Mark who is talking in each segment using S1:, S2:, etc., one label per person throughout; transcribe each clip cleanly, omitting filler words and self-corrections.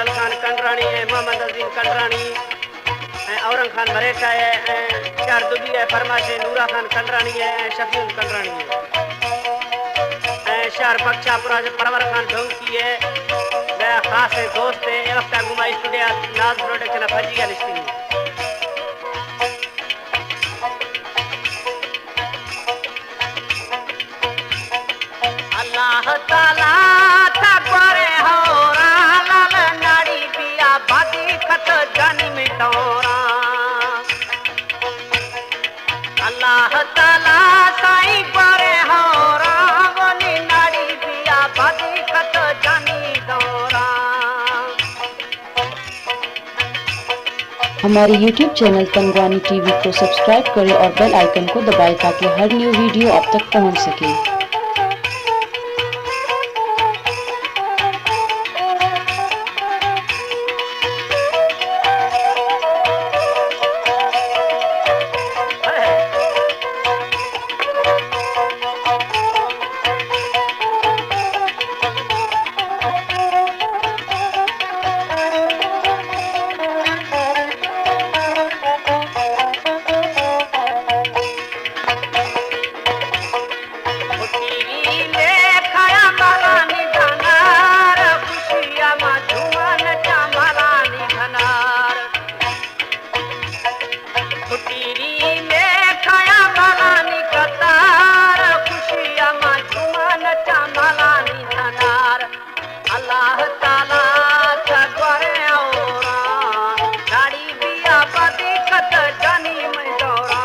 S1: जलाल खान कंडरानी है, मोहम्मद अजीम कंडरानी औरंग खान मरेका है, चार दुबी है, फरमाश नूरा खान कंडरानी है, शफीउल कंडरानी है, शहर बख्शा परवर खान ढोंकी है, मेरा खास दोस्त है, एक वक्त घुमा स्टूडियो नाज प्रोडक्शन फजिया लिस्टिंग। अल्लाह ताला थकोरे हो लाल नाड़ी पिया बादी खत जानी मिटोरा। अल्लाह ताला साईं करे हो रावनी नाड़ी पिया बादी खत जानी दौरा।
S2: हमारे YouTube चैनल तंगवानी टीवी को सब्सक्राइब करें और बेल आइकन को दबाएं ताकि हर न्यू वीडियो आप तक पहुंच सके।
S1: अल्लाह ताला थकोरे औरा नाड़ी पिया बादी खत जानी मैं दौरा।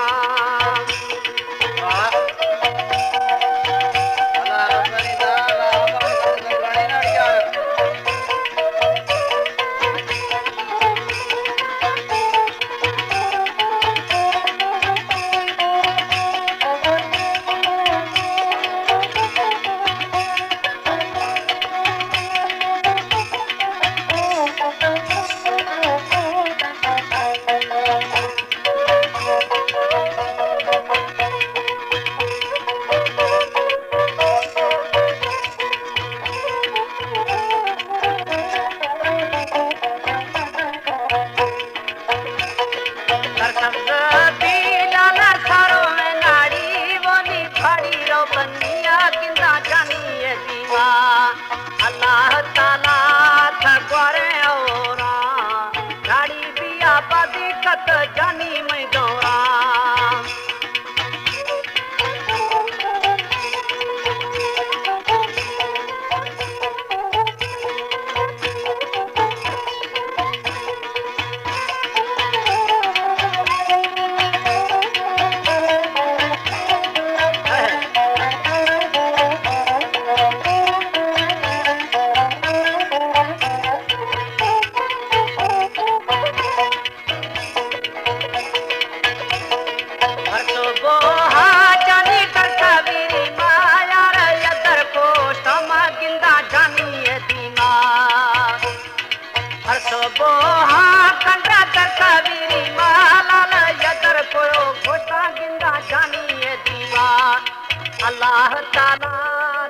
S1: अल्लाह ताला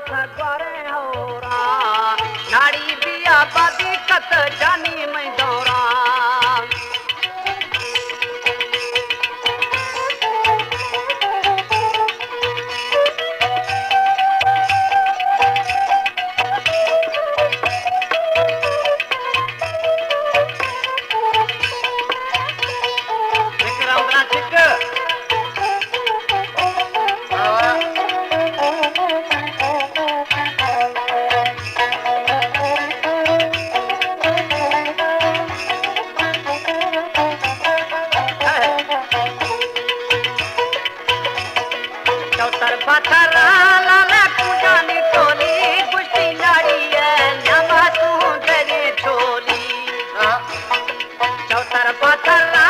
S1: थकोरे औरा नाड़ी पिया बादी खत जानी मैं दौरा। चौतर पथरा लाला कुजानी टोली कुश्ती नाड़ी है नमा तू तेरी छोली। चौतर पथरा